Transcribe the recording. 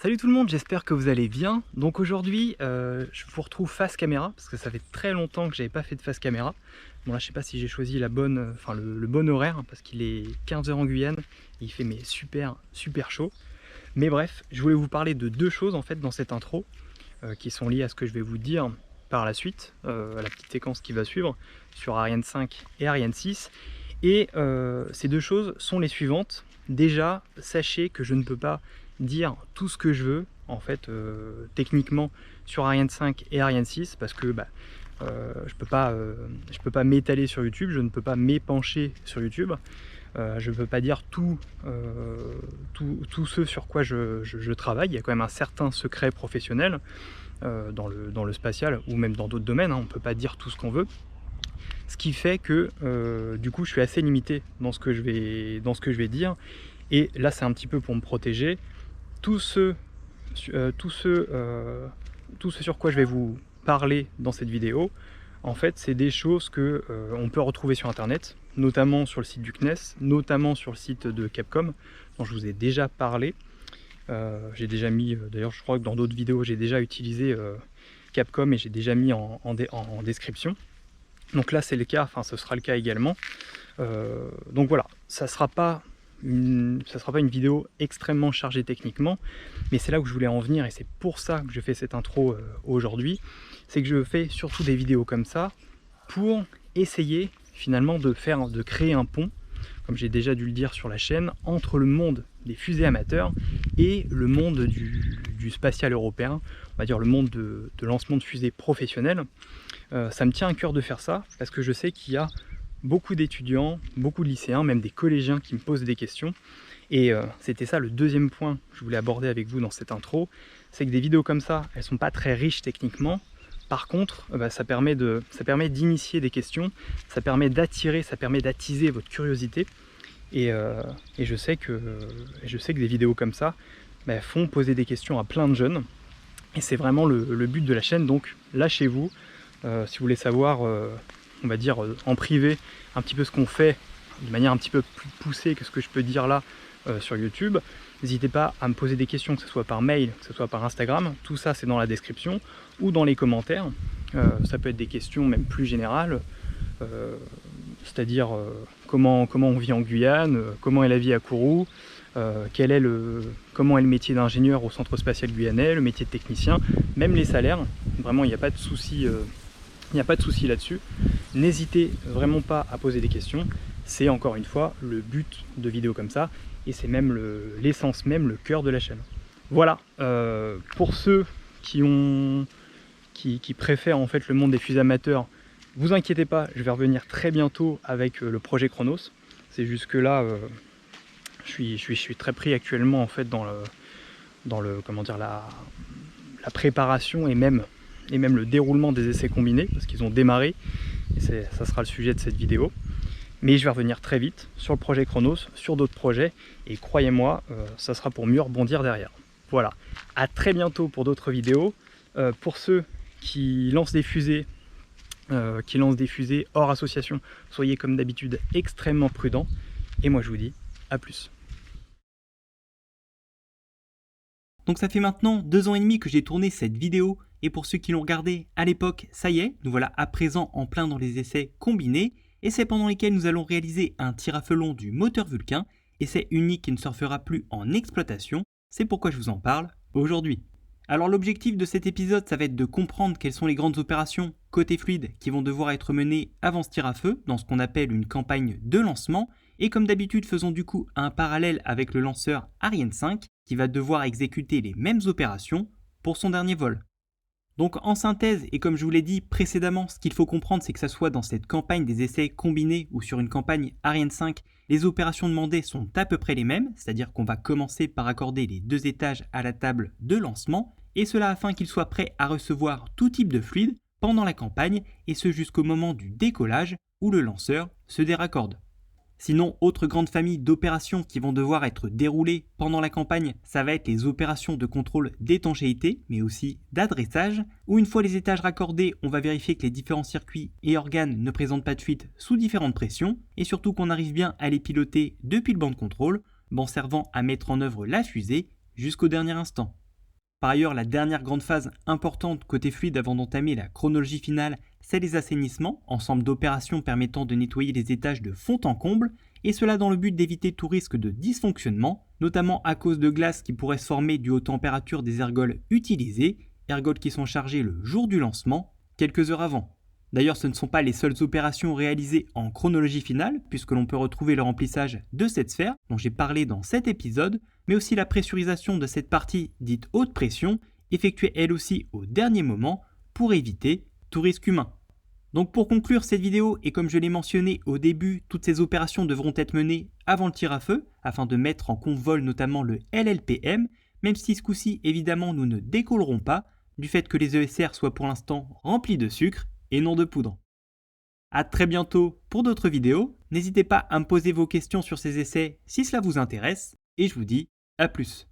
Salut tout le monde, j'espère que vous allez bien. Donc aujourd'hui, je vous retrouve face caméra, parce que ça fait très longtemps que j'avais pas fait de face caméra. Bon là, je sais pas si j'ai choisi la bonne, le bon horaire, hein, parce qu'il est 15 heures en Guyane, et il fait mais super chaud. Mais bref, je voulais vous parler de deux choses en fait dans cette intro, qui sont liées à ce que je vais vous dire par la suite, à la petite séquence qui va suivre, sur Ariane 5 et Ariane 6. Et ces deux choses sont les suivantes. Déjà, sachez que je ne peux pas dire tout ce que je veux, en fait, techniquement, sur Ariane 5 et Ariane 6, parce que je peux pas m'étaler sur YouTube, je ne peux pas m'épancher sur YouTube, je ne peux pas dire tout ce sur quoi je travaille. Il y a quand même un certain secret professionnel dans le spatial, ou même dans d'autres domaines, hein. On ne peut pas dire tout ce qu'on veut. Ce qui fait que du coup je suis assez limité dans ce que je vais dire. Et là c'est un petit peu pour me protéger. Tout ce, tout ce sur quoi je vais vous parler dans cette vidéo, en fait c'est des choses que on peut retrouver sur internet, notamment sur le site du CNES, notamment sur le site de Capcom, dont je vous ai déjà parlé. J'ai déjà mis, d'ailleurs je crois que dans d'autres vidéos j'ai déjà utilisé Capcom et j'ai déjà mis en description. Donc là c'est le cas, enfin ce sera le cas également. Donc voilà, ça sera pas une vidéo extrêmement chargée techniquement, mais c'est là où je voulais en venir et c'est pour ça que je fais cette intro aujourd'hui. C'est que je fais surtout des vidéos comme ça pour essayer finalement de créer un pont, comme j'ai déjà dû le dire sur la chaîne, entre le monde des fusées amateurs et le monde du spatial européen, on va dire le monde de lancement de fusées professionnelles. Ça me tient à cœur de faire ça parce que je sais qu'il y a beaucoup d'étudiants, beaucoup de lycéens, même des collégiens qui me posent des questions. Et c'était ça le deuxième point que je voulais aborder avec vous dans cette intro, c'est que des vidéos comme ça, elles sont pas très riches techniquement. Par contre, ça permet d'initier des questions, ça permet d'attirer, ça permet d'attiser votre curiosité. Et je sais que des vidéos comme ça font poser des questions à plein de jeunes. Et c'est vraiment le but de la chaîne, donc lâchez-vous. Si vous voulez savoir, on va dire en privé, un petit peu ce qu'on fait de manière un petit peu plus poussée que ce que je peux dire là sur YouTube, n'hésitez pas à me poser des questions, que ce soit par mail, que ce soit par Instagram, tout ça c'est dans la description, ou dans les commentaires. Ça peut être des questions même plus générales, c'est-à-dire comment on vit en Guyane, comment est la vie à Kourou, comment est le métier d'ingénieur au centre spatial guyanais, le métier de technicien, même les salaires. Vraiment il n'y a pas de souci. Il n'y a pas de souci là-dessus. N'hésitez vraiment pas à poser des questions. C'est encore une fois le but de vidéos comme ça. Et c'est même l'essence même, le cœur de la chaîne. Voilà. Pour ceux qui préfèrent en fait le monde des fusées amateurs, vous inquiétez pas, je vais revenir très bientôt avec le projet Chronos. C'est juste que là, je suis très pris actuellement en fait dans comment dire, la préparation et même le déroulement des essais combinés, parce qu'ils ont démarré, et ça sera le sujet de cette vidéo. Mais je vais revenir très vite sur le projet Chronos, sur d'autres projets, et croyez-moi, ça sera pour mieux rebondir derrière. Voilà, à très bientôt pour d'autres vidéos. Pour ceux qui lancent des fusées, hors association, soyez comme d'habitude extrêmement prudents, et moi je vous dis à plus. Donc ça fait maintenant 2 ans et demi que j'ai tourné cette vidéo, et pour ceux qui l'ont regardé à l'époque, ça y est, nous voilà à présent en plein dans les essais combinés, essais pendant lesquels nous allons réaliser un tir à feu long du moteur Vulcain, essai unique qui ne se refera plus en exploitation, c'est pourquoi je vous en parle aujourd'hui. Alors l'objectif de cet épisode, ça va être de comprendre quelles sont les grandes opérations côté fluide qui vont devoir être menées avant ce tir à feu, dans ce qu'on appelle une campagne de lancement, et comme d'habitude faisons du coup un parallèle avec le lanceur Ariane 5, qui va devoir exécuter les mêmes opérations pour son dernier vol. Donc en synthèse, et comme je vous l'ai dit précédemment, ce qu'il faut comprendre, c'est que ça soit dans cette campagne des essais combinés ou sur une campagne Ariane 5, les opérations demandées sont à peu près les mêmes, c'est-à-dire qu'on va commencer par accorder les 2 étages à la table de lancement, et cela afin qu'il soit prêt à recevoir tout type de fluide pendant la campagne, et ce jusqu'au moment du décollage où le lanceur se déraccorde. Sinon, autre grande famille d'opérations qui vont devoir être déroulées pendant la campagne, ça va être les opérations de contrôle d'étanchéité, mais aussi d'adressage, où une fois les étages raccordés, on va vérifier que les différents circuits et organes ne présentent pas de fuite sous différentes pressions, et surtout qu'on arrive bien à les piloter depuis le banc de contrôle, servant à mettre en œuvre la fusée jusqu'au dernier instant. Par ailleurs, la dernière grande phase importante côté fluide avant d'entamer la chronologie finale, c'est les assainissements, ensemble d'opérations permettant de nettoyer les étages de fond en comble, et cela dans le but d'éviter tout risque de dysfonctionnement, notamment à cause de glace qui pourrait se former due aux températures des ergols utilisés, ergols qui sont chargés le jour du lancement, quelques heures avant. D'ailleurs, ce ne sont pas les seules opérations réalisées en chronologie finale, puisque l'on peut retrouver le remplissage de cette sphère, dont j'ai parlé dans cet épisode, mais aussi la pressurisation de cette partie dite haute pression, effectuée elle aussi au dernier moment, pour éviter tout risque humain. Donc pour conclure cette vidéo, et comme je l'ai mentionné au début, toutes ces opérations devront être menées avant le tir à feu, afin de mettre en convol notamment le LLPM, même si ce coup-ci, évidemment, nous ne décollerons pas, du fait que les ESR soient pour l'instant remplis de sucre et non de poudre. A très bientôt pour d'autres vidéos, n'hésitez pas à me poser vos questions sur ces essais si cela vous intéresse, et je vous dis à plus.